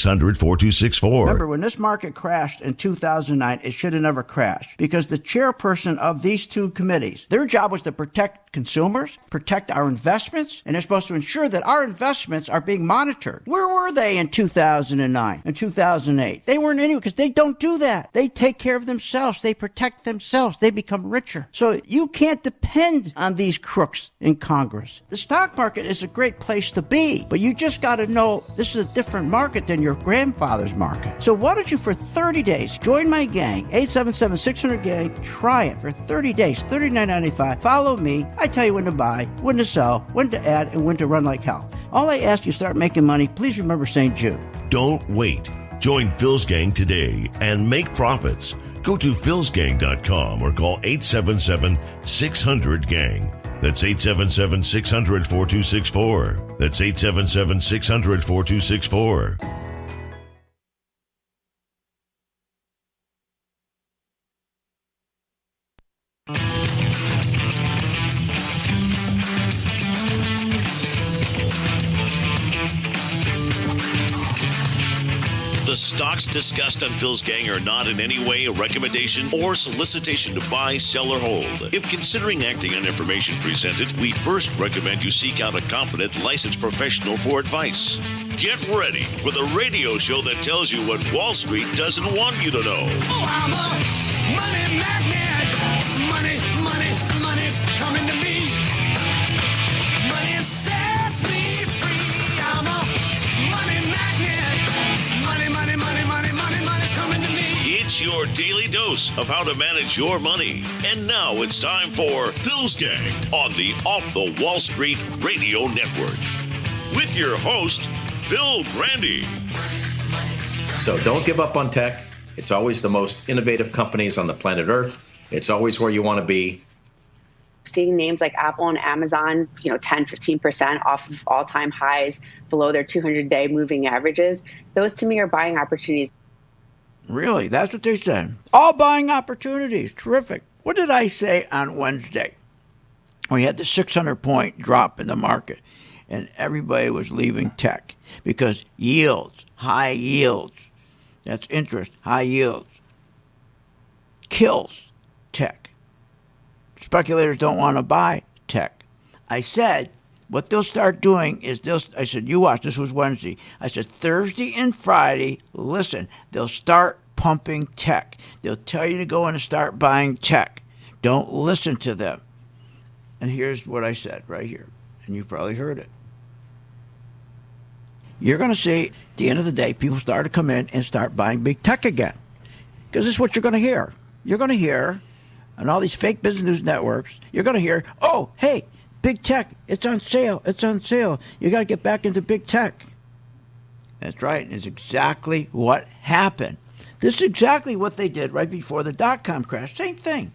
600-4264. Remember, when this market crashed in 2009, it should have never crashed because the chairperson of these two committees, their job was to protect consumers, protect our investments, and they're supposed to ensure that our investments are being monitored. Where were they in 2009 and 2008? They weren't anywhere because they don't do that. They take care of themselves. They protect themselves. They become richer. So you can't depend on these crooks in Congress. The stock market is a great place to be, but you just got to know this is a different market than your grandfather's market. So why don't you, for 30 days, join my gang, 877-600-GANG. Try it for 30 days, $39.95. Follow me. I tell you when to buy, when to sell, when to add, and when to run like hell. All I ask you, start making money. Please remember St. Jude. Don't wait. Join Phil's Gang today and make profits. Go to philsgang.com or call 877-600-GANG. That's 877-600-4264. That's 877-600-4264. The stocks discussed on Phil's Gang are not in any way a recommendation or solicitation to buy, sell, or hold. If considering acting on information presented, we first recommend you seek out a competent, licensed professional for advice. Get ready for the radio show that tells you what Wall Street doesn't want you to know. Oh, I'm a money magnet. Money's coming to me. Money sets me free. I'm a money magnet. Money's coming to me. It's your daily dose of how to manage your money. And now it's time for Phil's Gang on the Off the Wall Street Radio Network. With your host, Phil Grandy. So don't give up on tech. It's always the most innovative companies on the planet Earth. It's always where you want to be. Seeing names like Apple and Amazon, 10, 15% off of all-time highs, below their 200-day moving averages, those to me are buying opportunities. Really? That's what they said. All buying opportunities. Terrific. What did I say on Wednesday? We had the 600-point drop in the market, and everybody was leaving tech because yields, high yields, that's interest, high yields, kills tech. Speculators don't want to buy tech. I said, what they'll start doing is I said, you watch, this was Wednesday. I said, Thursday and Friday, listen, they'll start pumping tech. They'll tell you to go in and start buying tech. Don't listen to them. And here's what I said right here, and you probably heard it. You're going to see, at the end of the day, people start to come in and start buying big tech again. Because this is what you're going to hear. You're going to hear, on all these fake business news networks, you're going to hear, oh, hey, big tech, it's on sale, it's on sale. You got to get back into big tech. That's right. It's exactly what happened. This is exactly what they did right before the dot-com crash. Same thing.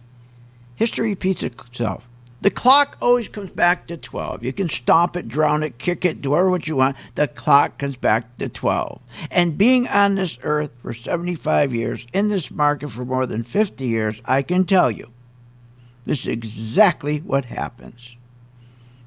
History repeats itself. The clock always comes back to 12. You can stomp it, drown it, kick it, do whatever what you want. The clock comes back to 12. And being on this earth for 75 years, in this market for more than 50 years, I can tell you, this is exactly what happens.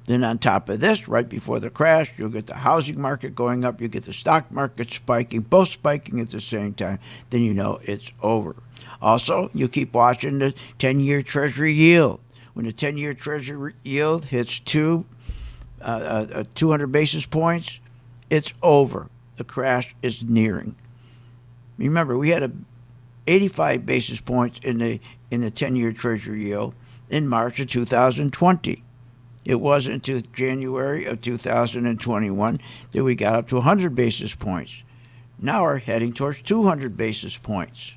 Then on top of this, right before the crash, you'll get the housing market going up, you get the stock market spiking, both spiking at the same time. Then you know it's over. Also, you keep watching the 10-year Treasury yield. When the 10-year Treasury yield hits 200 basis points, it's over. The crash is nearing. Remember, we had 85 basis points in the 10-year Treasury yield in March of 2020. It wasn't until January of 2021 that we got up to 100 basis points. Now we're heading towards 200 basis points.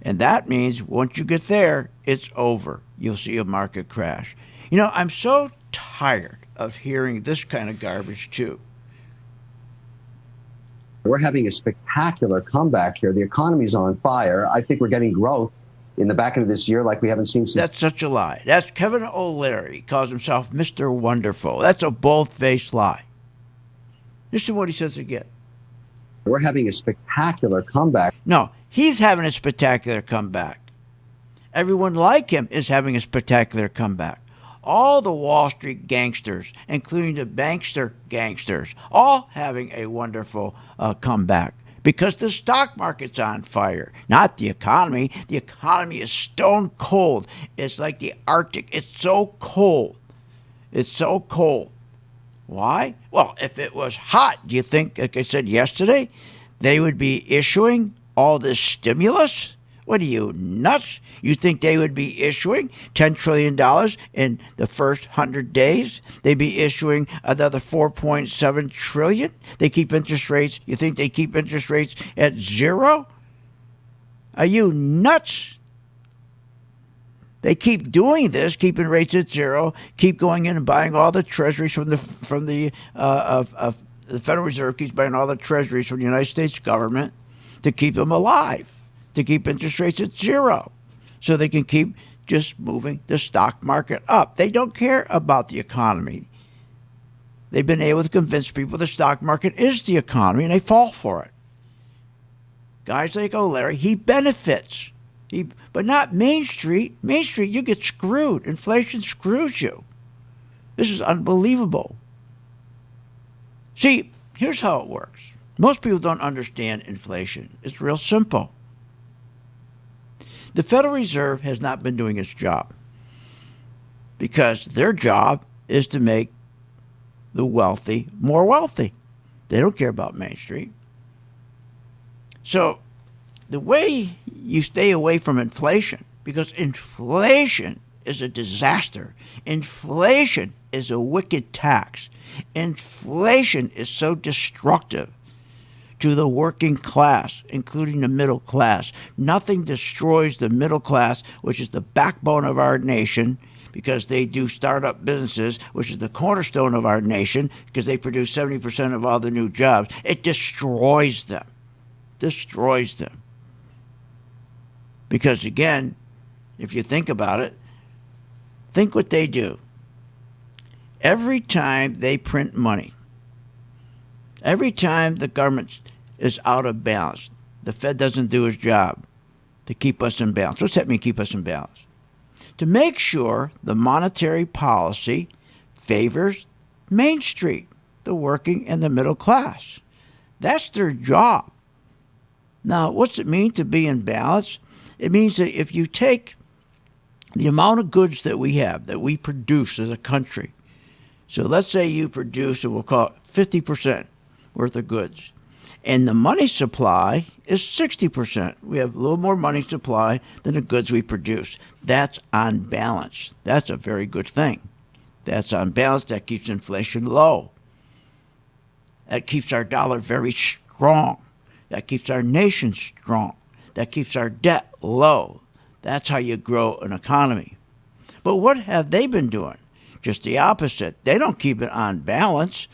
And that means once you get there, it's over. You'll see a market crash. I'm so tired of hearing this kind of garbage, too. We're having a spectacular comeback here. The economy's on fire. I think we're getting growth in the back end of this year like we haven't seen since. That's such a lie. That's Kevin O'Leary. He calls himself Mr. Wonderful. That's a bold-faced lie. Listen to what he says again. We're having a spectacular comeback. No, he's having a spectacular comeback. Everyone like him is having a spectacular comeback. all the Wall Street gangsters, including the bankster gangsters, all having a wonderful comeback because the stock market's on fire, not the economy. The economy is stone cold. It's like the Arctic. It's so cold. It's so cold. Why? Well, if it was hot, do you think, like I said yesterday, they would be issuing all this stimulus? What are you, nuts? You think they would be issuing $10 trillion in the first 100 days? They'd be issuing another $4.7 trillion? They keep interest rates. You think they keep interest rates at zero? Are you nuts? They keep doing this, keeping rates at zero, keep going in and buying all the treasuries from the Federal Reserve keeps buying all the treasuries from the United States government to keep them alive, to keep interest rates at zero, so they can keep just moving the stock market up. They don't care about the economy. They've been able to convince people the stock market is the economy, and they fall for it. Guys like O'Leary, he benefits. But not Main Street. Main Street, you get screwed. Inflation screws you. This is unbelievable. See, here's how it works. Most people don't understand inflation. It's real simple. The Federal Reserve has not been doing its job because their job is to make the wealthy more wealthy. They don't care about Main Street. So the way you stay away from inflation, because inflation is a disaster. Inflation is a wicked tax. Inflation is so destructive to the working class, including the middle class. Nothing destroys the middle class, which is the backbone of our nation, because they do startup businesses, which is the cornerstone of our nation, because they produce 70% of all the new jobs. It destroys them. Destroys them. Because again, if you think about it, think what they do. Every time they print money, every time the government is out of balance, the Fed doesn't do its job to keep us in balance. What's that mean, keep us in balance? To make sure the monetary policy favors Main Street, the working and the middle class. That's their job. Now, what's it mean to be in balance? It means that if you take the amount of goods that we have, that we produce as a country, so let's say you produce, and we'll call it 50% worth of goods, and the money supply is 60%. We have a little more money supply than the goods we produce. That's on balance. That's a very good thing. That's on balance. That keeps inflation low. That keeps our dollar very strong. That keeps our nation strong. That keeps our debt low. That's how you grow an economy. But what have they been doing? Just the opposite. They don't keep it on balance.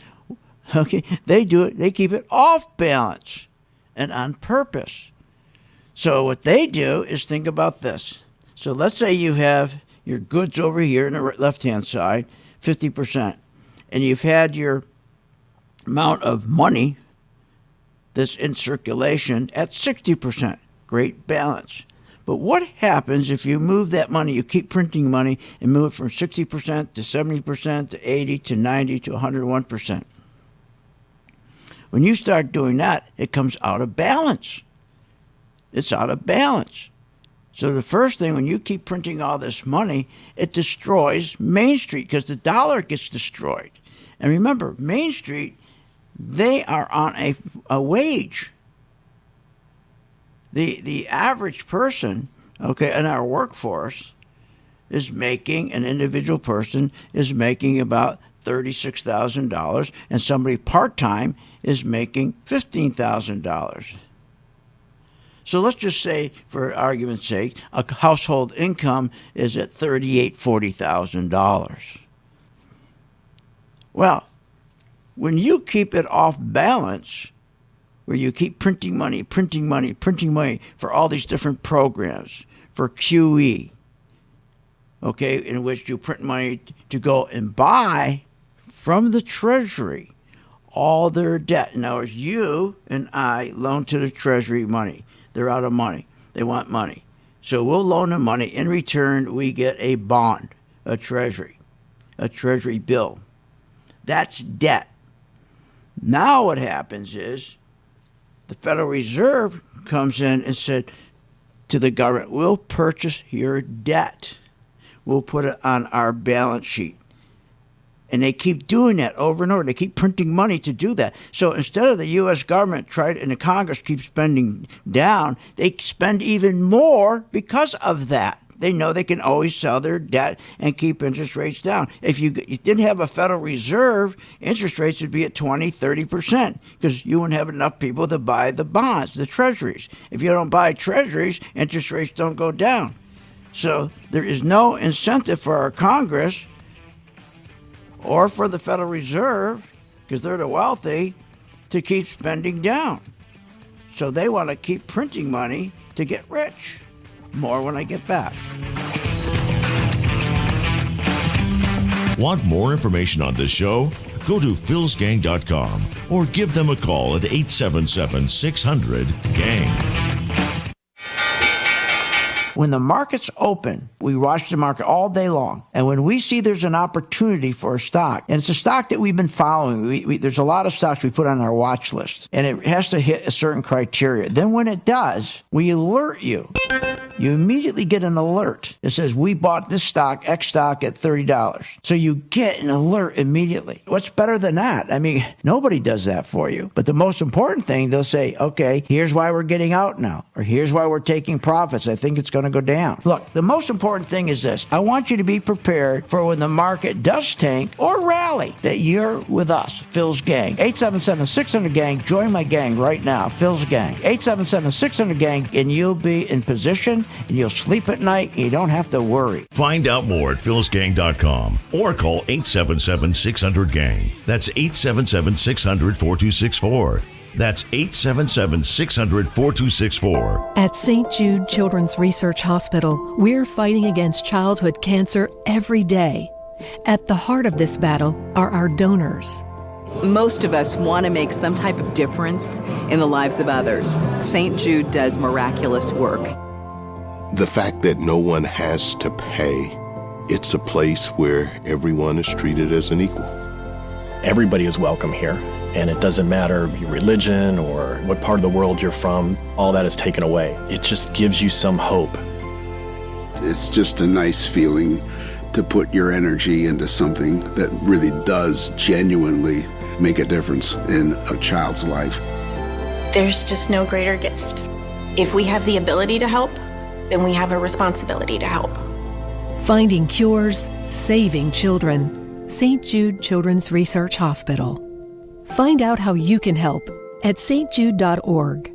Okay, they do it. They keep it off balance and on purpose. So what they do is think about this. So let's say you have your goods over here on the left-hand side, 50%, and you've had your amount of money that's in circulation at 60%. Great balance. But what happens if you move that money, you keep printing money and move it from 60% to 70% to 80 to 90 to 101%? When you start doing that, it comes out of balance. It's out of balance. So the first thing, when you keep printing all this money, it destroys Main Street because the dollar gets destroyed. And remember, Main Street, they are on a wage. The average person, okay, in our workforce is making, an individual person is making about $36,000, and somebody part-time is making $15,000. So let's just say, for argument's sake, a household income is at $40,000. Well, when you keep it off balance, where you keep printing money for all these different programs, for QE, okay, in which you print money to go and buy from the Treasury all their debt. In other words, you and I loan to the Treasury money. They're out of money. They want money. So we'll loan them money. In return, we get a bond, a Treasury. a Treasury bill. That's debt. Now what happens is the Federal Reserve comes in and said to the government, we'll purchase your debt. We'll put it on our balance sheet. And they keep doing that over and over. They keep printing money to do that. So instead of the U.S. government and the Congress keep spending down, they spend even more because of that. They know they can always sell their debt and keep interest rates down. If you didn't have a Federal Reserve, interest rates would be at 20, 30% because you wouldn't have enough people to buy the bonds, the treasuries. If you don't buy treasuries, interest rates don't go down. So there is no incentive for our Congress or for the Federal Reserve, because they're the wealthy, to keep spending down. So they want to keep printing money to get rich. More when I get back. Want more information on this show? Go to philsgang.com or give them a call at 877-600-GANG. When the markets open, we watch the market all day long. And when we see there's an opportunity for a stock, and it's a stock that we've been following, there's a lot of stocks we put on our watch list, and it has to hit a certain criteria. Then when it does, we alert you. You immediately get an alert that says, we bought this stock, X stock, at $30. So you get an alert immediately. What's better than that? I mean, nobody does that for you. But the most important thing, they'll say, okay, here's why we're getting out now, or here's why we're taking profits. I think it's going to go down. Look, the most important thing is this. I want you to be prepared for when the market does tank or rally, that you're with us, Phil's Gang. 877-600-GANG. Join my gang right now, Phil's Gang. 877-600-GANG, and you'll be in position, and you'll sleep at night, and you don't have to worry. Find out more at philsgang.com or call 877-600-GANG. That's 877-600-4264. That's 877-600-4264. At St. Jude Children's Research Hospital, we're fighting against childhood cancer every day. At the heart of this battle are our donors. Most of us want to make some type of difference in the lives of others. St. Jude does miraculous work. The fact that no one has to pay, it's a place where everyone is treated as an equal. Everybody is welcome here. And it doesn't matter your religion or what part of the world you're from, all that is taken away. It just gives you some hope. It's just a nice feeling to put your energy into something that really does genuinely make a difference in a child's life. There's just no greater gift. If we have the ability to help, then we have a responsibility to help. Finding cures, saving children. St. Jude Children's Research Hospital. Find out how you can help at stjude.org.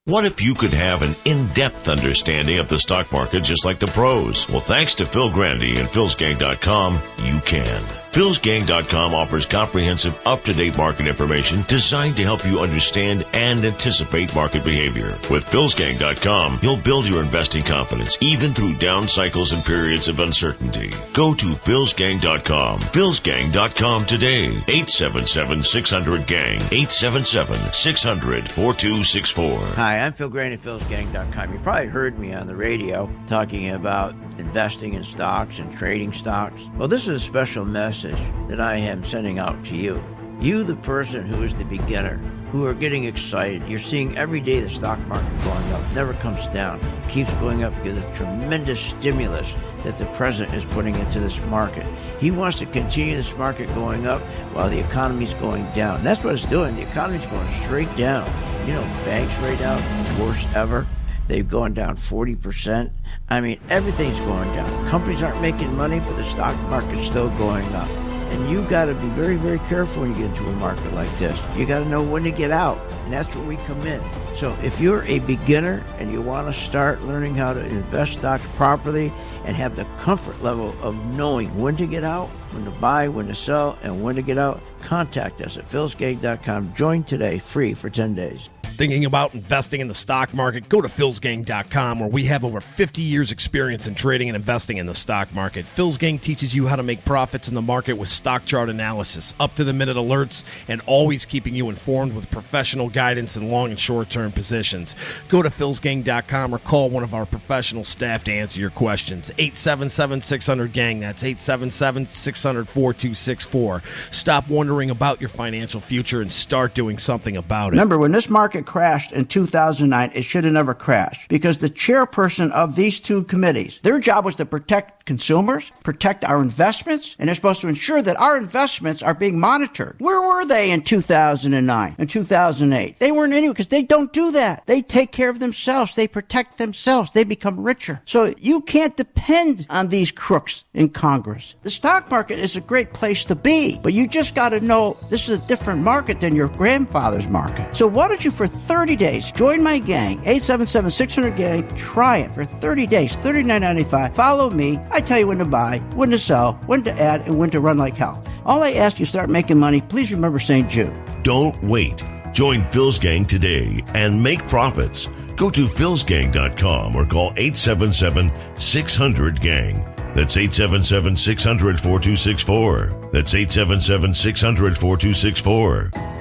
What if you could have an in-depth understanding of the stock market just like the pros? Well, thanks to Phil Grandy and philsgang.com, you can. philsgang.com offers comprehensive, up-to-date market information designed to help you understand and anticipate market behavior. With philsgang.com, you'll build your investing confidence even through down cycles and periods of uncertainty. Go to philsgang.com. philsgang.com today. 877-600-GANG. 877-600-4264. Hi, I'm Phil Grandy, philsgang.com. You probably heard me on the radio talking about investing in stocks and trading stocks. Well, this is a special message that I am sending out to you. You, the person who is the beginner, who are getting excited. You're seeing every day the stock market going up, never comes down, keeps going up because of the tremendous stimulus that the president is putting into this market. He wants to continue this market going up while the economy's going down. That's what it's doing. The economy's going straight down. You know, banks right now, worst ever. They've gone down 40%. I mean, everything's going down. Companies aren't making money, but the stock market's still going up. And you got to be very, very careful when you get into a market like this. You got to know when to get out, and that's where we come in. So if you're a beginner and you want to start learning how to invest stocks properly and have the comfort level of knowing when to get out, when to buy, when to sell, and when to get out, contact us at philsgang.com. Join today, free for 10 days. Thinking about investing in the stock market? Go to philsgang.com, where we have over 50 years experience in trading and investing in the stock market. Phil's Gang teaches you how to make profits in the market with stock chart analysis, up-to-the-minute alerts, and always keeping you informed with professional guidance in long and short-term positions. Go to philsgang.com or call one of our professional staff to answer your questions. 877-600-GANG. That's 877-600-4264. Stop wondering about your financial future and start doing something about it. Remember, when this market crashed in 2009, it should have never crashed, because the chairperson of these two committees, their job was to protect consumers, protect our investments, and they're supposed to ensure that our investments are being monitored. Where were they in 2009 and 2008? They weren't anywhere, because they don't do that. They take care of themselves. They protect themselves. They become richer. So you can't depend on these crooks in Congress. The stock market is a great place to be, but you just got to know this is a different market than your grandfather's market. So why don't you, for 30 days, join my gang, 877-600-GANG. Try it for 30 days, $39.95. Follow me. I tell you when to buy, when to sell, when to add, and when to run like hell. All I ask you, start making money. Please remember St. Jude. Don't wait. Join Phil's Gang today and make profits. Go to philsgang.com or call 877-600-GANG. That's 877-600-4264. That's 877-600-4264.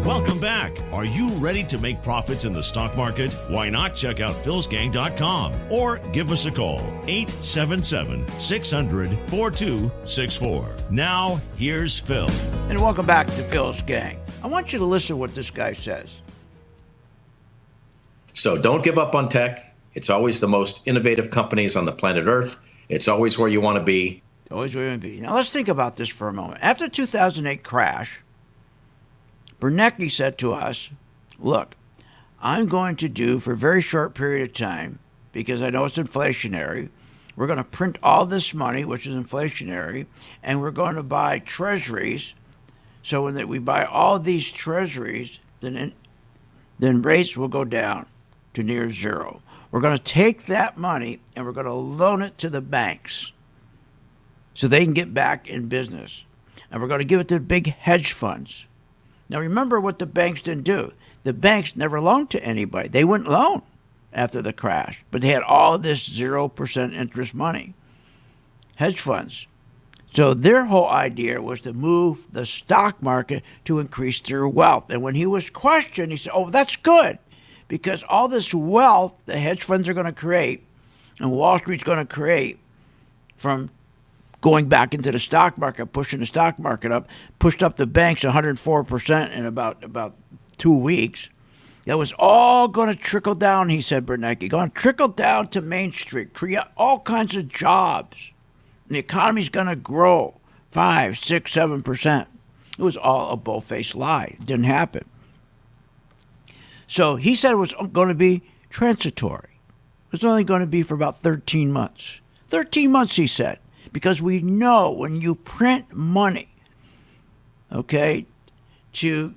Welcome back. Are you ready to make profits in the stock market? Why not check out philsgang.com or give us a call, 877-600-4264. Now, here's Phil. And welcome back to Phil's Gang. I want you to listen to what this guy says. So don't give up on tech. It's always the most innovative companies on the planet Earth. It's always where you want to be. Always where you want to be. Now, let's think about this for a moment. After the 2008 crash, Bernanke said to us, look, I'm going to do for a very short period of time, because I know it's inflationary, we're going to print all this money, which is inflationary, and we're going to buy treasuries. So when we buy all these treasuries, then rates will go down to near zero. We're going to take that money and we're going to loan it to the banks so they can get back in business. And we're going to give it to the big hedge funds. Now, remember what the banks didn't do. The banks never loaned to anybody. They wouldn't loan after the crash, but they had all this 0% interest money. Hedge funds. So their whole idea was to move the stock market to increase their wealth. And when he was questioned, he said, oh, that's good, because all this wealth the hedge funds are going to create and Wall Street's going to create from going back into the stock market, pushing the stock market up, pushed up the banks 104% in about 2 weeks. That was all going to trickle down, he said, Bernanke, going to trickle down to Main Street, create all kinds of jobs. And the economy's going to grow 5, 6, 7%. It was all a bull-faced lie. It didn't happen. So he said it was going to be transitory. It was only going to be for about 13 months. 13 months, he said. Because we know when you print money, okay, to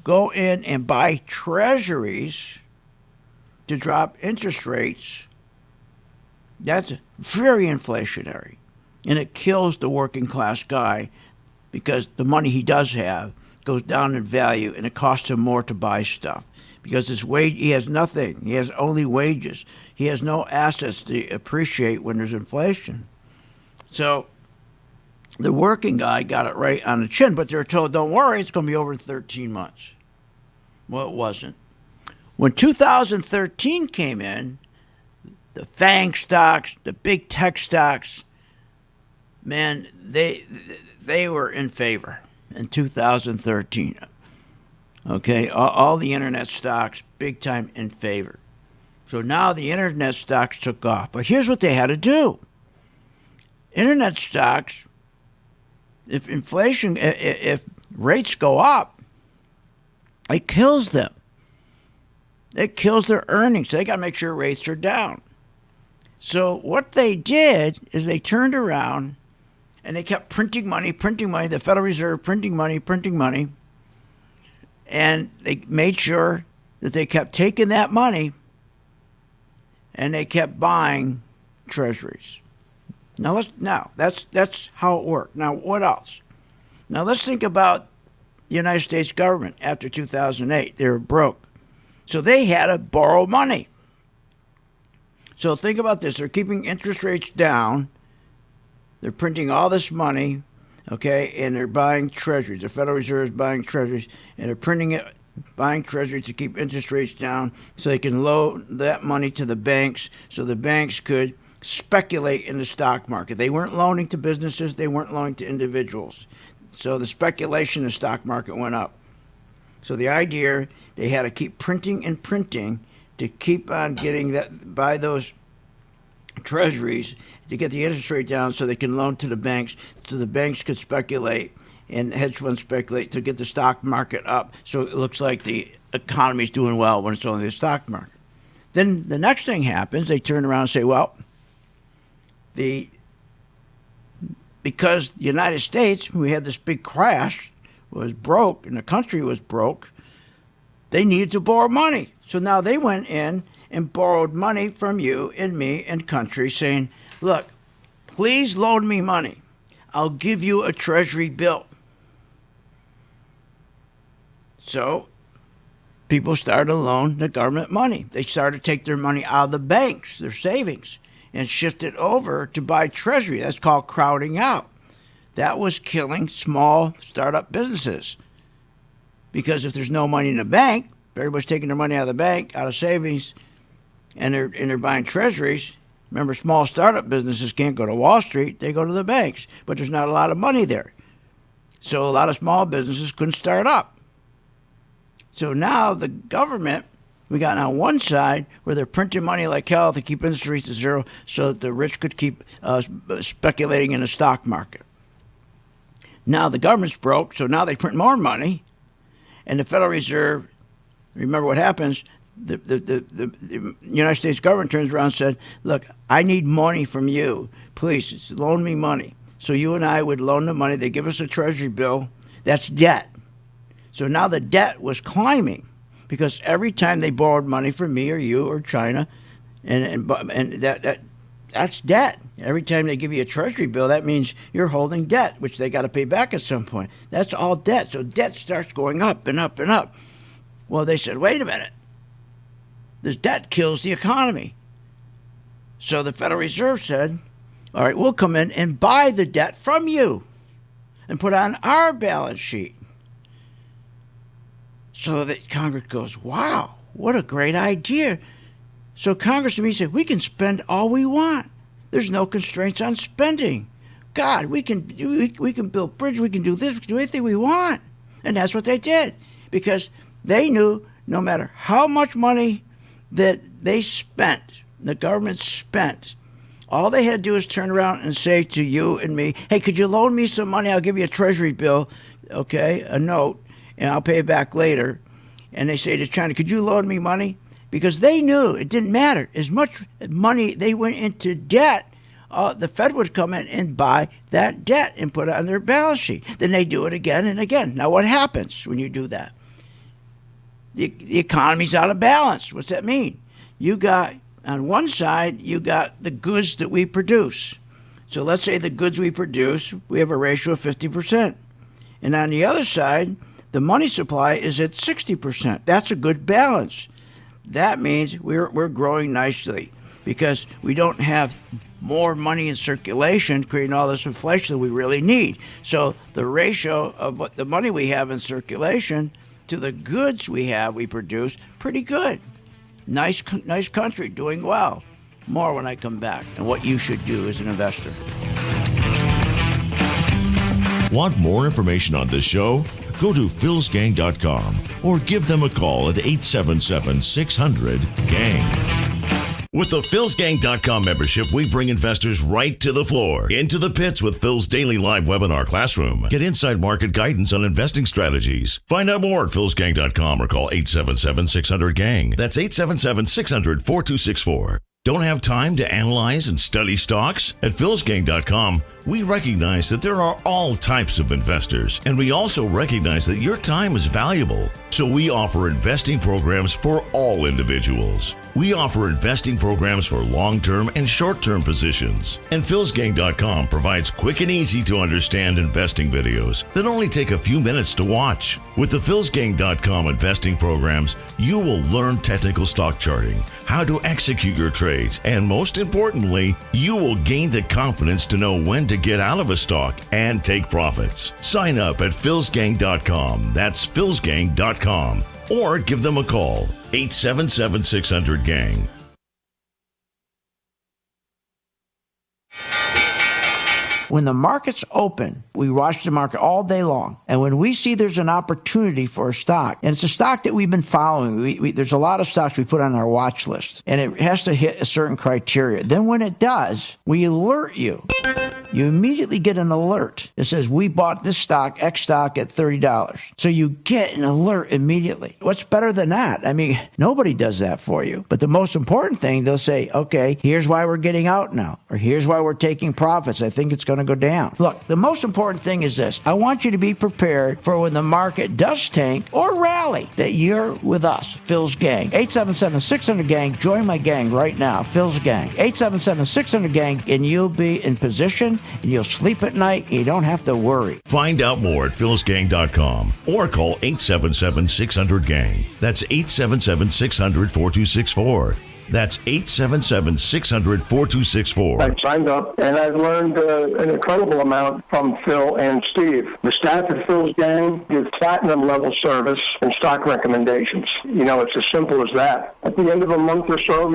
go in and buy treasuries to drop interest rates, that's very inflationary. And it kills the working class guy, because the money he does have goes down in value and it costs him more to buy stuff. Because he has nothing. He has only wages. He has no assets to appreciate when there's inflation. So the working guy got it right on the chin, but they were told, don't worry, it's going to be over in 13 months. Well, it wasn't. When 2013 came in, the FANG stocks, the big tech stocks, man, they were in favor in 2013. Okay, all the internet stocks, big time in favor. So now the internet stocks took off. But here's what they had to do. Internet stocks, if rates go up, it kills them. It kills their earnings. So they got to make sure rates are down. So what they did is they turned around and they kept printing money, the Federal Reserve printing money. And they made sure that they kept taking that money and they kept buying treasuries. Now that's how it worked. Now what else? Now let's think about the United States government after 2008. They were broke, so they had to borrow money. So think about this: they're keeping interest rates down. They're printing all this money, okay, and they're buying treasuries. The Federal Reserve is buying treasuries, and they're printing it, buying treasuries to keep interest rates down, so they can loan that money to the banks, so the banks could speculate in the stock market. They weren't loaning to businesses, they weren't loaning to individuals. So the speculation in the stock market went up. So the idea, they had to keep printing and printing to keep on getting that, buy those treasuries to get the interest rate down so they can loan to the banks, so the banks could speculate and hedge funds speculate to get the stock market up, so it looks like the economy's doing well when it's only the stock market. Then the next thing happens, they turn around and say, well, because the United States, we had this big crash, was broke, and the country was broke, they needed to borrow money. So now they went in and borrowed money from you and me and countries, saying, look, please loan me money. I'll give you a treasury bill. So people started to loan the government money. They started to take their money out of the banks, their savings, and shift it over to buy treasury. That's called crowding out. That was killing small startup businesses. Because if there's no money in the bank, everybody's taking their money out of the bank, out of savings, and they're buying treasuries. Remember, small startup businesses can't go to Wall Street. They go to the banks. But there's not a lot of money there. So a lot of small businesses couldn't start up. So now the government, we got on one side where they're printing money like hell to keep interest rates to zero so that the rich could keep speculating in the stock market. Now the government's broke, so now they print more money. And the Federal Reserve, remember what happens, the United States government turns around and said, look, I need money from you. Please, loan me money. So you and I would loan the money. They give us a treasury bill. That's debt. So now the debt was climbing because every time they borrowed money from me or you or China, and that's debt. Every time they give you a treasury bill, that means you're holding debt, which they got to pay back at some point. That's all debt. So debt starts going up and up and up. Well, they said, wait a minute. This debt kills the economy. So the Federal Reserve said, all right, we'll come in and buy the debt from you and put it on our balance sheet. So that Congress goes, wow, what a great idea. So Congress to me said, we can spend all we want. There's no constraints on spending. God, we can build bridges, we can do this, we can do anything we want. And that's what they did. Because they knew no matter how much money that they spent, the government spent, all they had to do is turn around and say to you and me, hey, could you loan me some money? I'll give you a treasury bill, okay, a note, and I'll pay it back later. And they say to China, could you loan me money? Because they knew it didn't matter. As much money they went into debt, the Fed would come in and buy that debt and put it on their balance sheet. Then they do it again and again. Now what happens when you do that? The economy's out of balance. What's that mean? You got, on one side, you got the goods that we produce. So let's say the goods we produce, we have a ratio of 50%. And on the other side, the money supply is at 60%. That's a good balance. That means we're growing nicely because we don't have more money in circulation creating all this inflation that we really need. So the ratio of what the money we have in circulation to the goods we produce, pretty good. Nice country, doing well. More when I come back and what you should do as an investor. Want more information on this show? Go to philsgang.com or give them a call at 877-600-GANG. With the philsgang.com membership, we bring investors right to the floor, into the pits with Phil's daily live webinar classroom. Get inside market guidance on investing strategies. Find out more at philsgang.com or call 877-600-GANG. That's 877-600-4264. Don't have time to analyze and study stocks? At philsgang.com, We recognize that there are all types of investors, and we also recognize that your time is valuable. So we offer investing programs for all individuals. We offer investing programs for long-term and short-term positions. And philsgang.com provides quick and easy to understand investing videos that only take a few minutes to watch. With the philsgang.com investing programs, you will learn technical stock charting, how to execute your trades, and most importantly, you will gain the confidence to know when to get out of a stock and take profits. Sign up at philsgang.com. That's philsgang.com. Or give them a call, 877-600-GANG. When the market's open, we watch the market all day long. And when we see there's an opportunity for a stock, and it's a stock that we've been following, there's a lot of stocks we put on our watch list, and it has to hit a certain criteria. Then when it does, we alert you. You immediately get an alert that says, we bought this stock, X stock, at $30. So you get an alert immediately. What's better than that? I mean, nobody does that for you. But the most important thing, they'll say, okay, here's why we're getting out now, or here's why we're taking profits. I think it's going to go down. Look, the most important thing is this. I want you to be prepared for when the market does tank or rally, that you're with us, Phil's Gang. 877-600-GANG. Join my gang right now, Phil's Gang. 877-600-GANG, and you'll be in position, and you'll sleep at night, and you don't have to worry. Find out more at philsgang.com or call 877-600-GANG. That's 877-600-4264. That's 877-600-4264. I signed up, and I've learned an incredible amount from Phil and Steve. The staff at Phil's Gang gives platinum-level service and stock recommendations. You know, it's as simple as that. At the end of a month or so,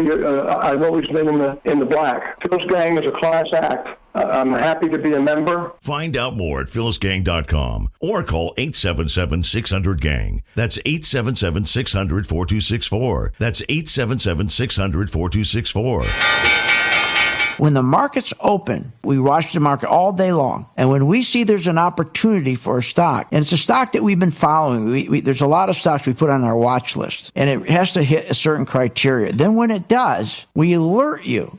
I've always been in the black. Phil's Gang is a class act. I'm happy to be a member. Find out more at philsgang.com or call 877-600-GANG. That's 877-600-4264. That's 877-600-4264. When the market's open, we watch the market all day long. And when we see there's an opportunity for a stock, and it's a stock that we've been following, there's a lot of stocks we put on our watch list, and it has to hit a certain criteria. Then when it does, we alert you.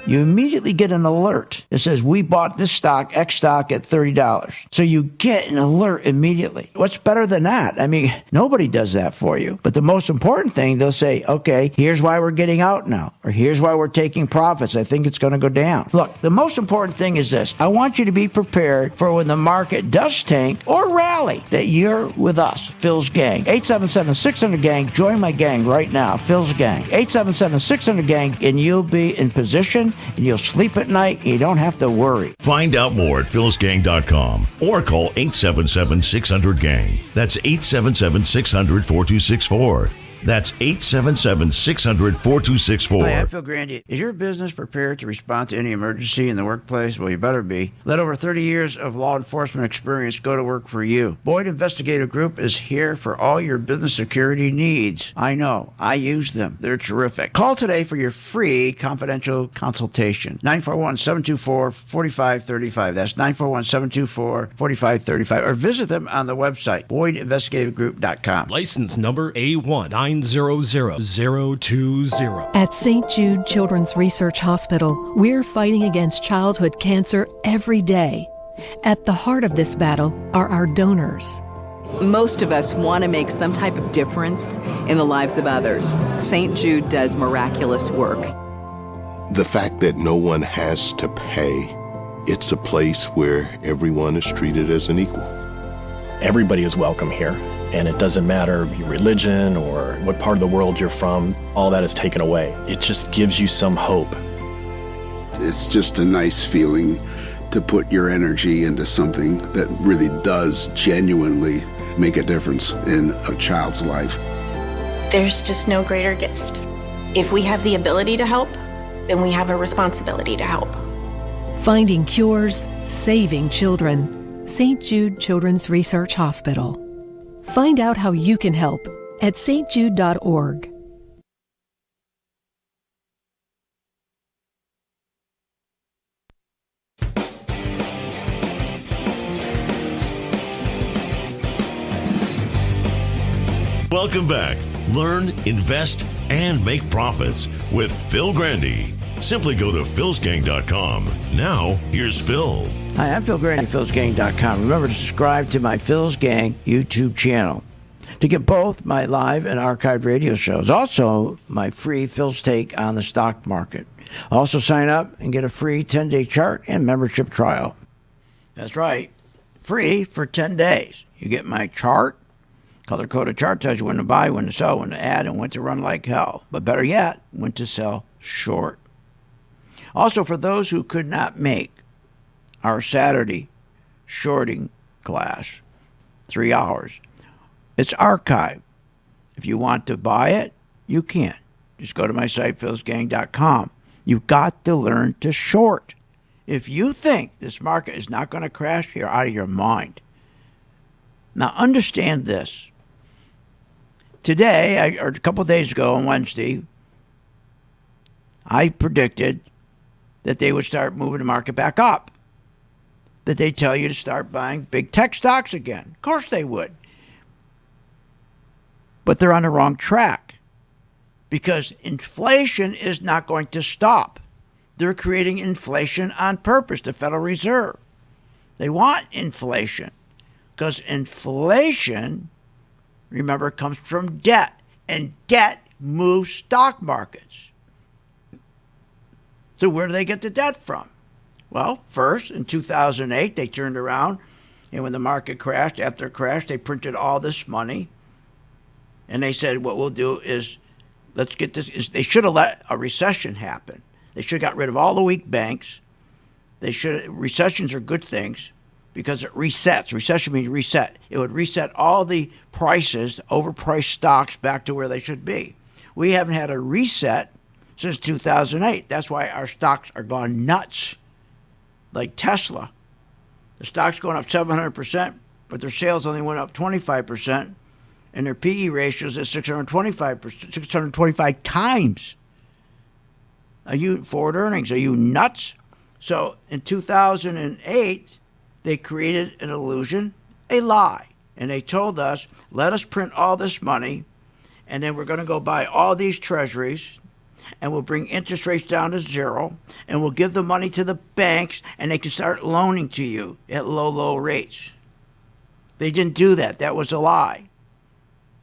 You immediately get an alert that says, we bought this stock, X stock, at $30. So you get an alert immediately. What's better than that? I mean, nobody does that for you. But the most important thing, they'll say, okay, here's why we're getting out now, or here's why we're taking profits. I think it's going to go down. Look, the most important thing is this. I want you to be prepared for when the market does tank or rally, that you're with us, Phil's Gang. 877-600-GANG. Join my gang right now, Phil's Gang. 877-600-GANG, and you'll be in position, and you'll sleep at night, and you don't have to worry. Find out more at philsgang.com or call 877-600-GANG. That's 877-600-4264. That's 877-600-4264. Hi, I'm Phil Grandy. Is your business prepared to respond to any emergency in the workplace? Well, you better be. Let over 30 years of law enforcement experience go to work for you. Boyd Investigative Group is here for all your business security needs. I know. I use them. They're terrific. Call today for your free confidential consultation. 941-724-4535. That's 941-724-4535. Or visit them on the website, BoydInvestigativeGroup.com. License number A1 90020. At St. Jude Children's Research Hospital, we're fighting against childhood cancer every day. At the heart of this battle are our donors. Most of us want to make some type of difference in the lives of others. St. Jude does miraculous work. The fact that no one has to pay, it's a place where everyone is treated as an equal. Everybody is welcome here. And it doesn't matter your religion or what part of the world you're from, all that is taken away. It just gives you some hope. It's just a nice feeling to put your energy into something that really does genuinely make a difference in a child's life. There's just no greater gift. If we have the ability to help, then we have a responsibility to help. Finding cures, saving children. St. Jude Children's Research Hospital. Find out how you can help at stjude.org. Welcome back. Learn, invest, and make profits with Phil Grandy. Simply go to philsgang.com. Now, here's Phil. Hi, I'm Phil Grady, philsgang.com. Remember to subscribe to my Phil's Gang YouTube channel to get both my live and archived radio shows. Also, my free Phil's Take on the stock market. Also, sign up and get a free 10-day chart and membership trial. That's right. Free for 10 days. You get my chart. Color-coded chart tells you when to buy, when to sell, when to add, and when to run like hell. But better yet, when to sell short. Also, for those who could not make our Saturday shorting class, 3 hours, it's archived. If you want to buy it, you can. Just go to my site, philsgang.com. You've got to learn to short. If you think this market is not going to crash, you're out of your mind. Now, understand this. Today, or a couple of days ago on Wednesday, I predicted that they would start moving the market back up. That they tell you to start buying big tech stocks again. Of course they would. But they're on the wrong track. Because inflation is not going to stop. They're creating inflation on purpose, the Federal Reserve. They want inflation. Because inflation, remember, comes from debt. And debt moves stock markets. So where do they get the debt from? Well, first, in 2008, they turned around, and when the market crashed, after it crashed, they printed all this money. And they said, what we'll do is, let's get this. They should have let a recession happen. They should have got rid of all the weak banks. Recessions are good things because it resets. Recession means reset. It would reset all the prices, overpriced stocks, back to where they should be. We haven't had a reset since 2008. That's why our stocks are gone nuts. Like Tesla. The stock's going up 700%, but their sales only went up 25%, and their PE ratios at 625 times. Are you forward earnings? Are you nuts? So in 2008, they created an illusion, a lie. And they told us, let us print all this money, and then we're going to go buy all these treasuries, and we'll bring interest rates down to zero, and we'll give the money to the banks, and they can start loaning to you at low, low rates. They didn't do that. That was a lie.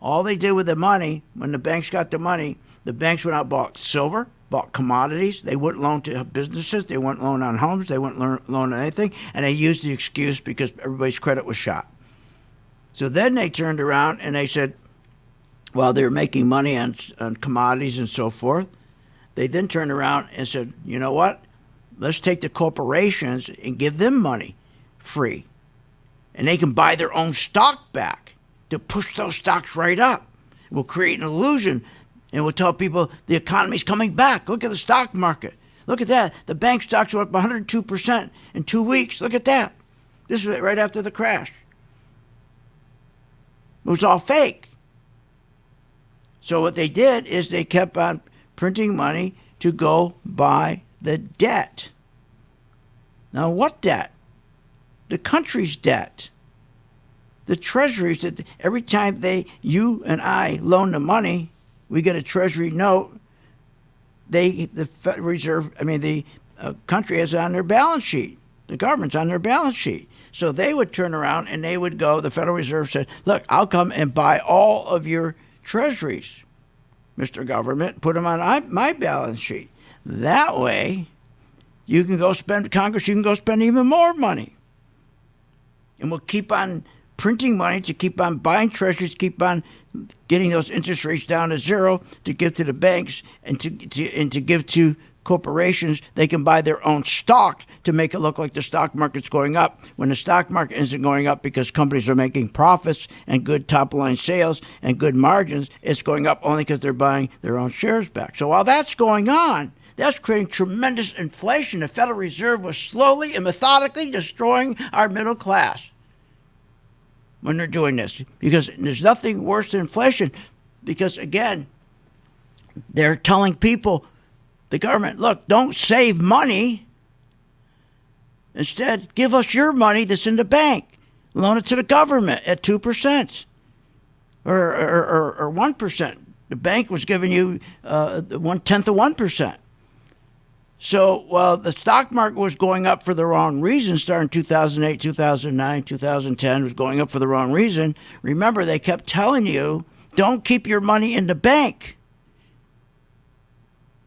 All they did with the money, when the banks got the money, the banks went out and bought silver, bought commodities. They wouldn't loan to businesses. They wouldn't loan on homes. They wouldn't loan on anything. And they used the excuse because everybody's credit was shot. So then they turned around and they said, while they were making money on commodities and so forth, they then turned around and said, you know what? Let's take the corporations and give them money free. And they can buy their own stock back to push those stocks right up. We'll create an illusion, and we'll tell people the economy's coming back. Look at the stock market. Look at that. The bank stocks were up 102% in 2 weeks. Look at that. This was right after the crash. It was all fake. So what they did is they kept on printing money to go buy the debt. Now, what debt? The country's debt. The treasuries, that every time you and I loan the money, we get a treasury note. The Federal Reserve, the country has it on their balance sheet. The government's on their balance sheet. So they would turn around and they would go, the Federal Reserve said, look, I'll come and buy all of your treasuries, Mr. Government, put them on my balance sheet. That way, you can go spend, Congress, you can go spend even more money. And we'll keep on printing money to keep on buying treasuries, keep on getting those interest rates down to zero to give to the banks and to give to corporations. They can buy their own stock to make it look like the stock market's going up when the stock market isn't going up because companies are making profits and good top-line sales and good margins. It's going up only because they're buying their own shares back. So while that's going on, that's creating tremendous inflation. The Federal Reserve was slowly and methodically destroying our middle class when they're doing this, because there's nothing worse than inflation, because, again, they're telling people, the government, look, don't save money. Instead, give us your money that's in the bank. Loan it to the government at 2% or 1%. The bank was giving you 1/10 of 1%. So while the stock market was going up for the wrong reason, starting 2008, 2009, 2010 was going up for the wrong reason, remember they kept telling you, don't keep your money in the bank.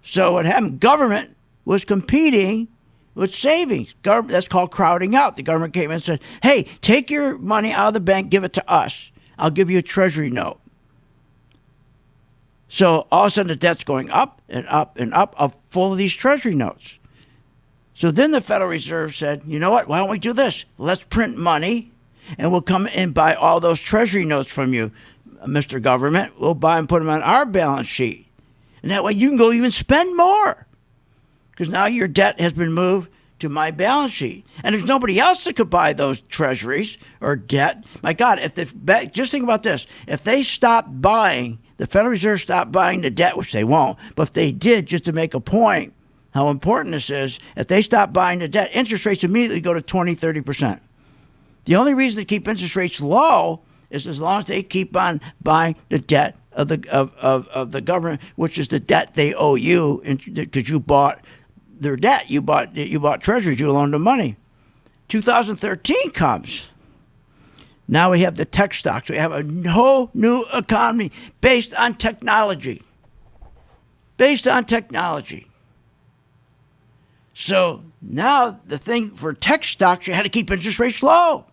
So what happened, government was competing with savings. That's called crowding out. The government came in and said, hey, take your money out of the bank, give it to us. I'll give you a treasury note. So all of a sudden the debt's going up and up and up, full of these treasury notes. So then the Federal Reserve said, you know what, why don't we do this? Let's print money and we'll come and buy all those treasury notes from you, Mr. Government. We'll buy and put them on our balance sheet. And that way you can go even spend more. Because now your debt has been moved to my balance sheet. And there's nobody else that could buy those treasuries or debt. My God, just think about this. If they stopped buying, the Federal Reserve stopped buying the debt, which they won't, but if they did, just to make a point, how important this is, if they stop buying the debt, interest rates immediately go to 20, 30%. The only reason to keep interest rates low is as long as they keep on buying the debt of the government, which is the debt they owe you because you bought their debt. You bought treasuries. You loaned them money. 2013 comes. Now we have the tech stocks. We have a whole new economy based on technology. Based on technology. So now the thing for tech stocks, you had to keep interest rates low.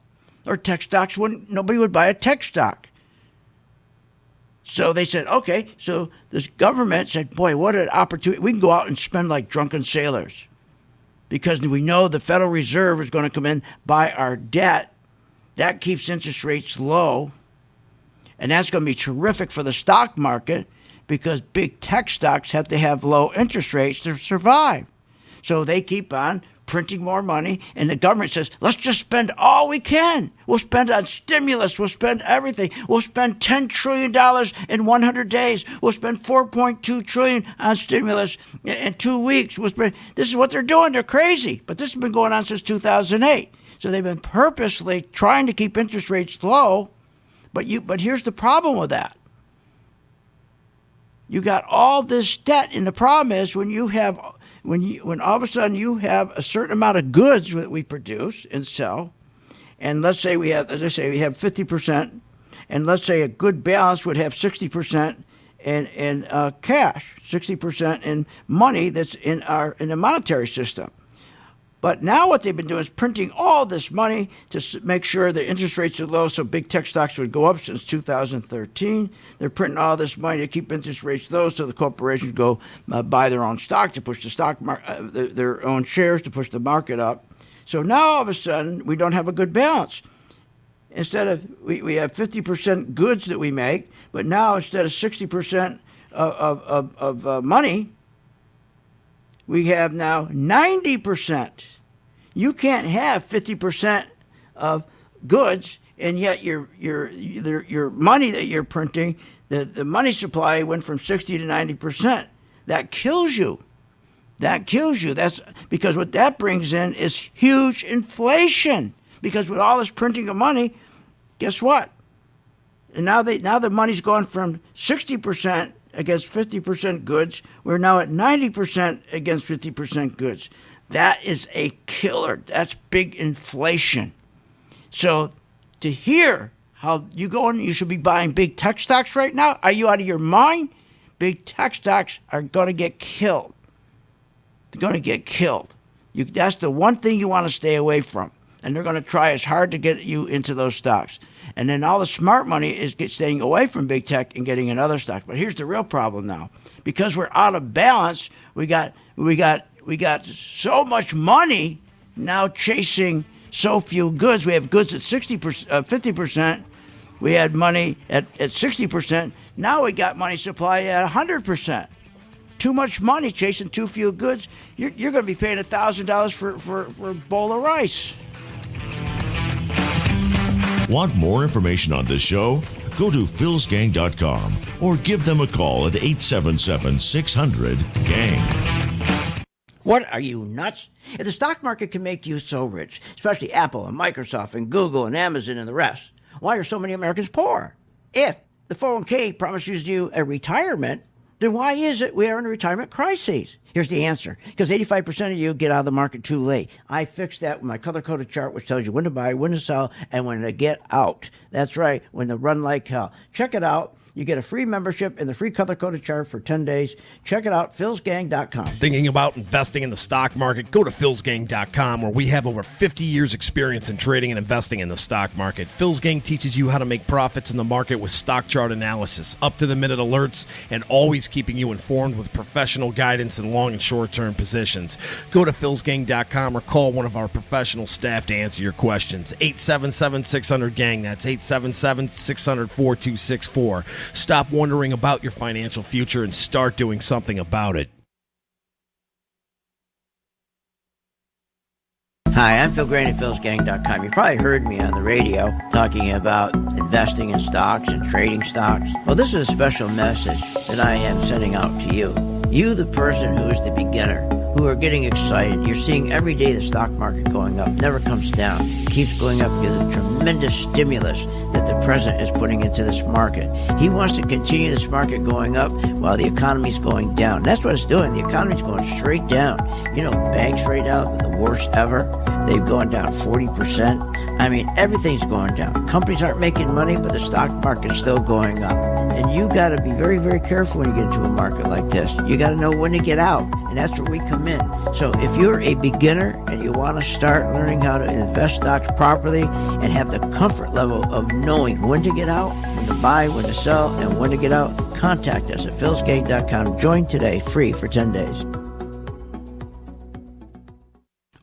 Or tech stocks, nobody would buy a tech stock. So they said, okay, so this government said, boy, what an opportunity. We can go out and spend like drunken sailors. Because we know the Federal Reserve is going to come in, buy our debt. That keeps interest rates low. And that's going to be terrific for the stock market because big tech stocks have to have low interest rates to survive. So they keep on printing more money, and the government says, let's just spend all we can. We'll spend on stimulus. We'll spend everything. We'll spend $10 trillion in 100 days. We'll spend $4.2 trillion on stimulus in 2 weeks. This is what they're doing. They're crazy. But this has been going on since 2008. So they've been purposely trying to keep interest rates low. But here's the problem with that. You got all this debt, and the problem is when all of a sudden you have a certain amount of goods that we produce and sell, and let's say we have 50%, and let's say a good balance would have 60% in cash, 60% in money that's in the monetary system. But now what they've been doing is printing all this money to make sure the interest rates are low so big tech stocks would go up since 2013. They're printing all this money to keep interest rates low so the corporations go buy their own stock to push the stock market, their own shares to push the market up. So now all of a sudden we don't have a good balance. Instead of, we have 50% goods that we make, but now instead of 60% of money, we have now 90%. You can't have 50% of goods, and yet your money that you're printing, the money supply went from 60 to 90%. That kills you. That kills you. That's because what that brings in is huge inflation. Because with all this printing of money, guess what? And now the money's gone from 60% against 50% goods. We're now at 90% against 50% goods. That is a killer. That's big inflation. So to hear how you go and you should be buying big tech stocks right now, are you out of your mind? Big tech stocks are going to get killed. They're going to get killed. That's the one thing you want to stay away from. And they're going to try as hard to get you into those stocks. And then all the smart money is staying away from big tech and getting in other stocks. But here's the real problem now. Because we're out of balance, we got so much money now chasing so few goods. We have goods at 50%. We had money at 60%. Now we got money supply at 100%. Too much money chasing too few goods. You're going to be paying $1,000 for a bowl of rice. Want more information on this show? Go to philsgang.com or give them a call at 877-600-GANG. What, are you nuts? If the stock market can make you so rich, especially Apple and Microsoft and Google and Amazon and the rest, why are so many Americans poor? If the 401k promises you a retirement Then why is it we are in a retirement crisis? Here's the answer. Because 85% of you get out of the market too late. I fixed that with my color-coded chart, which tells you when to buy, when to sell, and when to get out. That's right, when to run like hell. Check it out. You get a free membership and the free color-coded chart for 10 days. Check it out, philsgang.com. Thinking about investing in the stock market? Go to philsgang.com, where we have over 50 years experience in trading and investing in the stock market. Phil's Gang teaches you how to make profits in the market with stock chart analysis, up-to-the-minute alerts, and always keeping you informed with professional guidance in long and short-term positions. Go to philsgang.com or call one of our professional staff to answer your questions. 877-600-GANG. That's 877-600-4264. Stop wondering about your financial future and start doing something about it. Hi, I'm Phil Graney, philsgang.com. You probably heard me on the radio talking about investing in stocks and trading stocks. Well, this is a special message that I am sending out to you. You, the person who is the beginner, who are getting excited. You're seeing every day the stock market going up, never comes down, keeps going up because of the tremendous stimulus that the president is putting into this market. He wants to continue this market going up while the economy's going down. That's what it's doing. The economy's going straight down. You know, banks right now, the worst ever. They've gone down 40%. I mean, everything's going down. Companies aren't making money, but the stock market's still going up. And you got to be very, very careful when you get into a market like this. You got to know when to get out, and that's where we come in. So if you're a beginner and you want to start learning how to invest stocks properly and have the comfort level of knowing when to get out, when to buy, when to sell, and when to get out, contact us at philsgang.com. Join today, free for 10 days.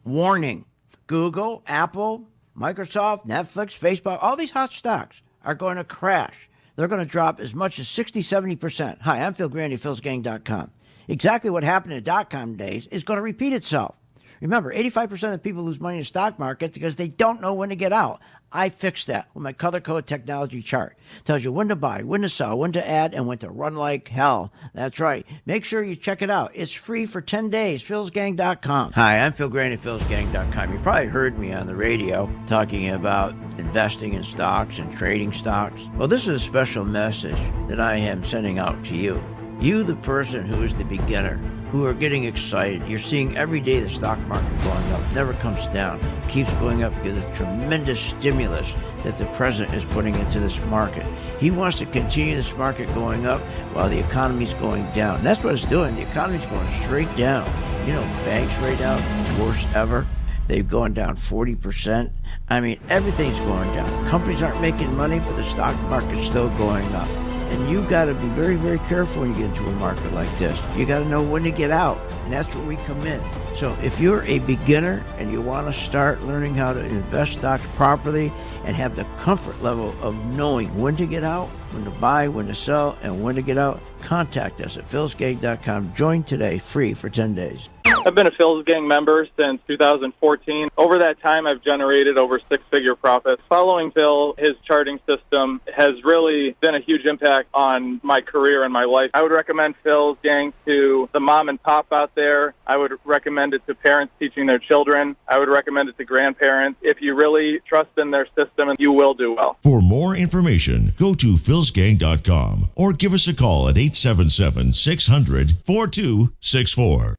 Warning. Google, Apple, Microsoft, Netflix, Facebook, all these hot stocks are going to crash. They're going to drop as much as 60, 70%. Hi, I'm Phil Grandy, philsgang.com. Exactly what happened in the dot-com days is going to repeat itself. Remember, 85% of people lose money in the stock market because they don't know when to get out. I fixed that with my color code technology chart. Tells you when to buy, when to sell, when to add, and when to run like hell. That's right. Make sure you check it out. It's free for 10 days. philsgang.com. Hi, I'm Phil Grandy, philsgang.com. You probably heard me on the radio talking about investing in stocks and trading stocks. Well, this is a special message that I am sending out to you. You, the person who is the beginner, who are getting excited. You're seeing every day the stock market going up, never comes down, keeps going up because of the tremendous stimulus that the president is putting into this market. He wants to continue this market going up while the economy's going down. That's what it's doing. The economy's going straight down. You know, banks right now, worst ever. They've gone down 40%. I mean, everything's going down. Companies aren't making money, but the stock market's still going up. And you got to be very, very careful when you get into a market like this. You got to know when to get out, and that's where we come in. So if you're a beginner and you want to start learning how to invest stocks properly and have the comfort level of knowing when to get out, when to buy, when to sell, and when to get out, contact us at philsgang.com. Join today, free for 10 days. I've been a Phil's Gang member since 2014. Over that time, I've generated over six-figure profits. Following Phil, his charting system has really been a huge impact on my career and my life. I would recommend Phil's Gang to the mom and pop out there. I would recommend it to parents teaching their children. I would recommend it to grandparents. If you really trust in their system, you will do well. For more information, go to philsgang.com or give us a call at 877-600-4264.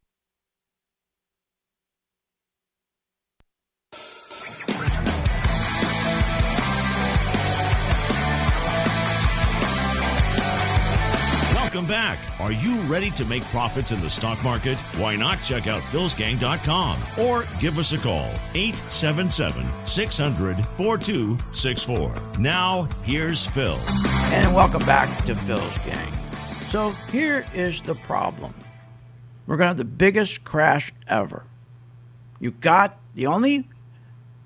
Welcome back. Are you ready to make profits in the stock market? Why not check out philsgang.com or give us a call, 877-600-4264. Now, here's Phil. And welcome back to Phil's Gang. So here is the problem. We're going to have the biggest crash ever. The only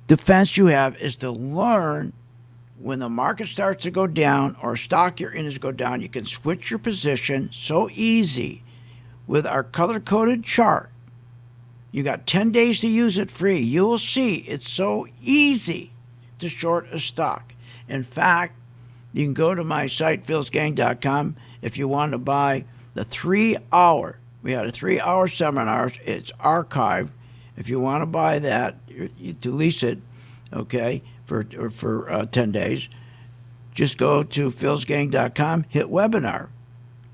defense you have is to learn when the market starts to go down or a stock you're in is go down, you can switch your position so easy with our color-coded chart. You got 10 days to use it free. You will see it's so easy to short a stock. In fact, you can go to my site, philsgang.com, if you want to buy the 3-hour. We had a 3-hour seminar. It's archived. If you want to buy that, to lease it, okay, for 10 days, just go to philsgang.com, hit webinar.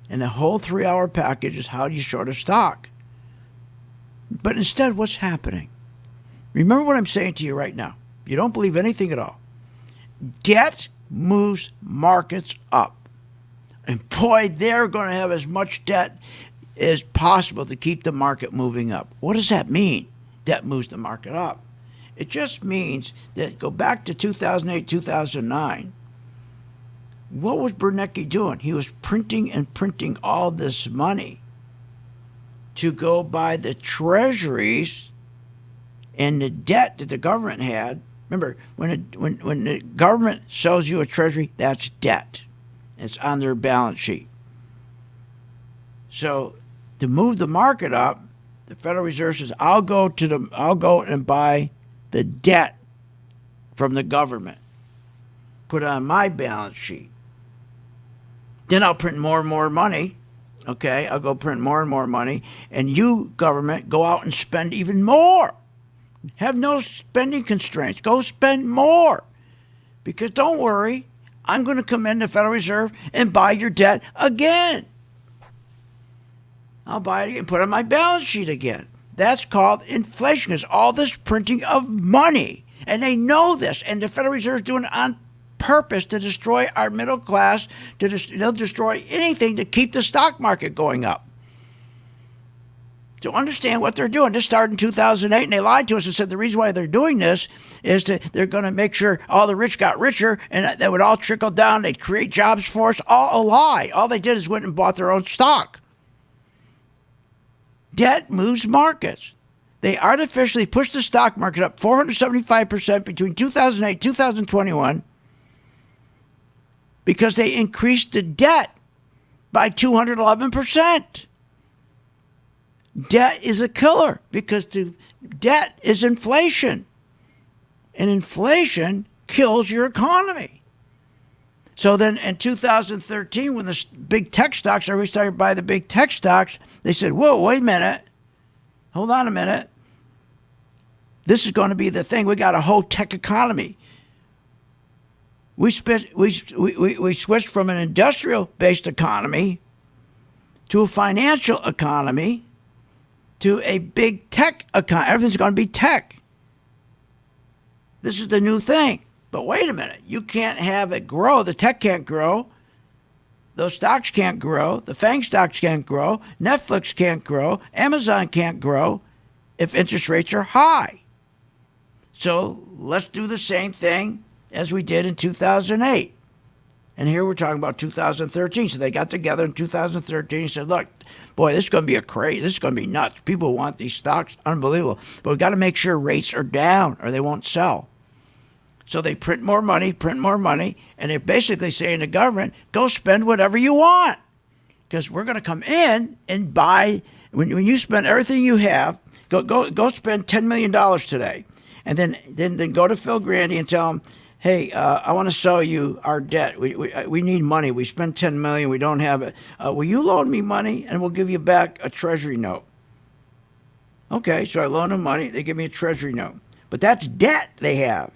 And the whole 3-hour package is how do you short a stock. But instead, what's happening? Remember what I'm saying to you right now. You don't believe anything at all. Debt moves markets up. And boy, they're going to have as much debt as possible to keep the market moving up. What does that mean? Debt moves the market up. It just means that go back to 2008, 2009. What was Bernanke doing? He was printing and printing all this money to go buy the treasuries and the debt that the government had. Remember, when the government sells you a treasury, that's debt. It's on their balance sheet. So to move the market up, the Federal Reserve says, I'll go and buy the debt from the government, put it on my balance sheet. Then I'll print more and more money. Okay, I'll go print more and more money, and you, government, go out and spend even more. Have no spending constraints. Go spend more. Because don't worry, I'm going to come in the Federal Reserve and buy your debt again. I'll buy it and put it on my balance sheet again. That's called inflation. It's all this printing of money. And they know this. And the Federal Reserve is doing it on purpose to destroy our middle class. They'll destroy anything to keep the stock market going up. To understand what they're doing. This started in 2008, and they lied to us and said the reason why they're doing this is that they're going to make sure all the rich got richer, and that would all trickle down. They'd create jobs for us. All a lie. All they did is went and bought their own stock. Debt moves markets. They artificially pushed the stock market up 475% between 2008 and 2021 because they increased the debt by 211%. Debt is a killer because debt is inflation. And inflation kills your economy. So then in 2013, when the big tech stocks, everybody started buying the big tech stocks, they said, whoa, wait a minute. Hold on a minute. This is going to be the thing. We got a whole tech economy. We switched from an industrial-based economy to a financial economy to a big tech economy. Everything's going to be tech. This is the new thing. But wait a minute. You can't have it grow. The tech can't grow. Those stocks can't grow. The FANG stocks can't grow. Netflix can't grow. Amazon can't grow if interest rates are high. So let's do the same thing as we did in 2008. And here we're talking about 2013. So they got together in 2013 and said, look, boy, this is going to be this is going to be nuts. People want these stocks. Unbelievable. But we've got to make sure rates are down or they won't sell. So they print more money, and they're basically saying to the government, go spend whatever you want. Because we're going to come in and buy, when you spend everything you have, go spend $10 million today. And then go to Phil Grandy and tell him, hey, I want to sell you our debt. We need money. We spent $10 million. We don't have it. Will you loan me money and we'll give you back a treasury note? Okay, so I loan them money. They give me a treasury note. But that's debt they have.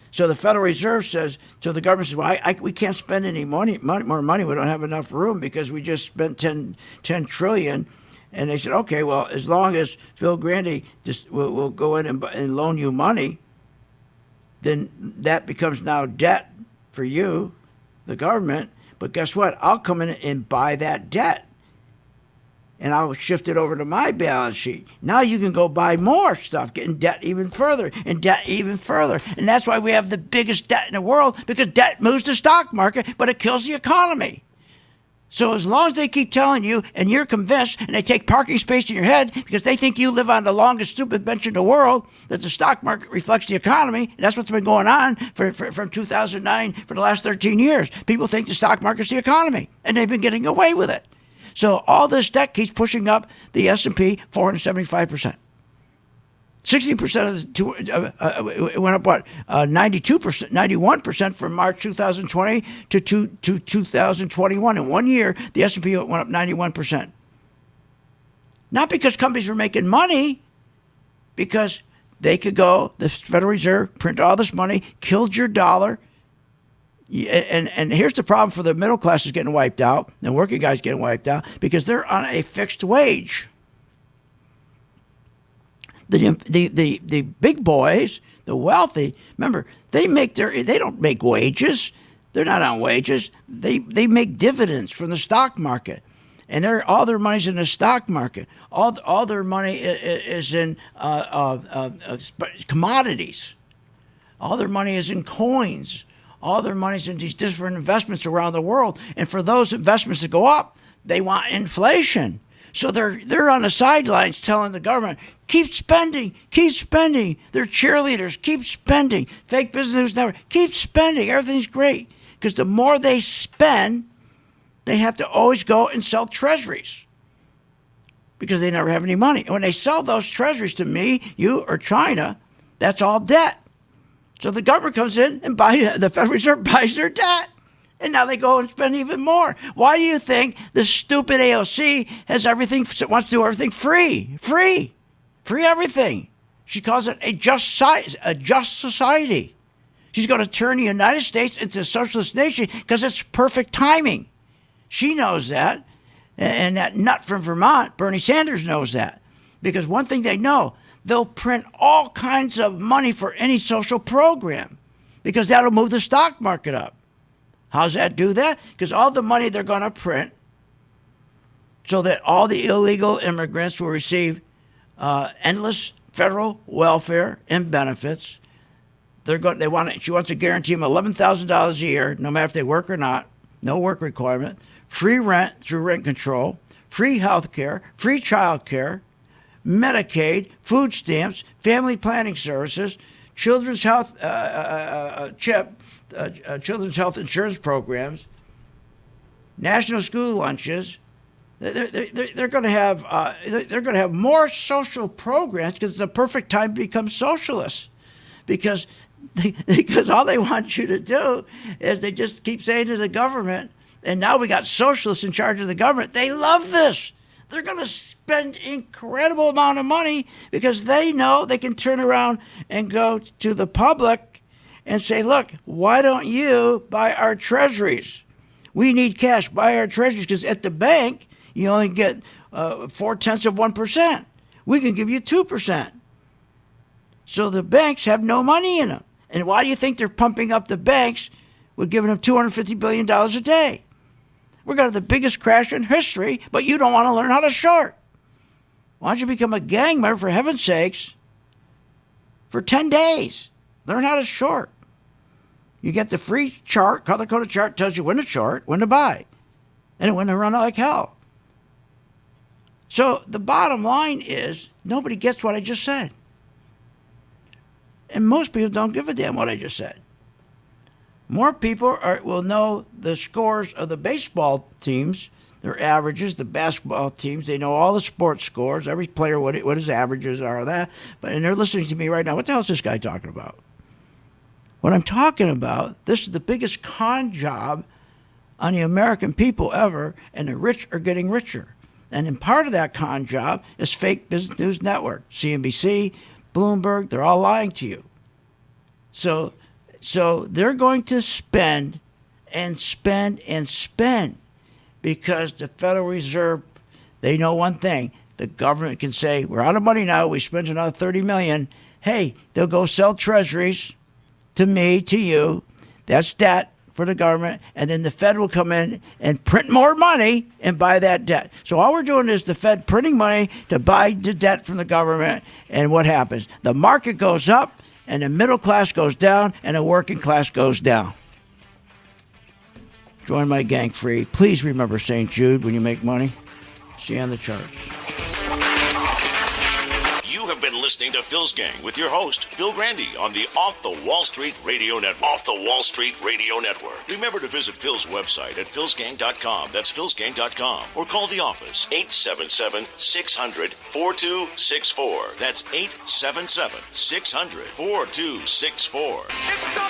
So the Federal Reserve says, so the government says, well, we can't spend any more money. We don't have enough room because we just spent $10 trillion. And they said, okay, well, as long as Phil Grandy just will go in and loan you money, then that becomes now debt for you, the government. But guess what? I'll come in and buy that debt. And I'll shift it over to my balance sheet. Now you can go buy more stuff, getting debt even further, and debt even further. And that's why we have the biggest debt in the world, because debt moves the stock market, but it kills the economy. So as long as they keep telling you, and you're convinced, and they take parking space in your head because they think you live on the longest stupid bench in the world, that the stock market reflects the economy, and that's what's been going on from 2009 for the last 13 years. People think the stock market's the economy, and they've been getting away with it. So all this debt keeps pushing up the S&P 475%. 60% it went up, 92%, 91% from March 2020 to 2021. In 1 year, the S&P went up 91%. Not because companies were making money, because they could go, the Federal Reserve, print all this money, killed your dollar. And here's the problem for the middle class is getting wiped out, and working guys getting wiped out because they're on a fixed wage. The big boys, the wealthy, remember, they don't make wages. They're not on wages. They make dividends from the stock market. And all their money's in the stock market. All their money is in commodities. All their money is in coins. All their money's in these different investments around the world. And for those investments to go up, they want inflation. So they're on the sidelines telling the government, keep spending, keep spending. They're cheerleaders, keep spending. Fake business news network, keep spending. Everything's great. Because the more they spend, they have to always go and sell treasuries because they never have any money. And when they sell those treasuries to me, you, or China, that's all debt. So the government comes in and the Federal Reserve buys their debt. And now they go and spend even more. Why do you think the stupid AOC has everything, wants to do everything free? Free everything. She calls it a just society. She's going to turn the United States into a socialist nation because it's perfect timing. She knows that. And that nut from Vermont, Bernie Sanders, knows that. Because one thing they know, they'll print all kinds of money for any social program because that'll move the stock market up. How's that do that? Because all the money they're going to print so that all the illegal immigrants will receive endless federal welfare and benefits. She wants to guarantee them $11,000 a year, no matter if they work or not, no work requirement, free rent through rent control, free health care, free child care, Medicaid, food stamps, family planning services, children's health children's health insurance programs, national school lunches. They're going to have more social programs because it's the perfect time to become socialists. Because all they want you to do is they just keep saying to the government, and now we got socialists in charge of the government. They love this. They're going to spend incredible amount of money because they know they can turn around and go to the public and say, look, why don't you buy our treasuries? We need cash. Buy our treasuries because at the bank, you only get 0.4%. We can give you 2%. So the banks have no money in them. And why do you think they're pumping up the banks? We're giving them $250 billion a day. We're going to have the biggest crash in history, but you don't want to learn how to short. Why don't you become a gang member, for heaven's sakes, for 10 days? Learn how to short. You get the free chart, color-coded chart, tells you when to short, when to buy, and when to run like hell. So the bottom line is nobody gets what I just said. And most people don't give a damn what I just said. More people will know the scores of the baseball teams, their averages, the basketball teams. They know all the sports scores, every player, what his averages are, and they're listening to me right now. What the hell is this guy talking about? What I'm talking about, this is the biggest con job on the American people ever, and the rich are getting richer. And in part of that con job is fake business news network, CNBC, Bloomberg, they're all lying to you. So they're going to spend and spend and spend because the Federal Reserve, they know one thing. The government can say, we're out of money now. We spent another $30 million. Hey, they'll go sell treasuries to me, to you. That's debt for the government. And then the Fed will come in and print more money and buy that debt. So all we're doing is the Fed printing money to buy the debt from the government. And what happens? The market goes up, and the middle class goes down, and the working class goes down. Join my gang free. Please remember St. Jude when you make money. See you on the charts. You have been listening to Phil's Gang with your host, Phil Grandy, on the Off the Wall Street Radio Network. Off the Wall Street Radio Network. Remember to visit Phil's website at philsgang.com. That's philsgang.com. Or call the office, 877-600-4264. That's 877-600-4264.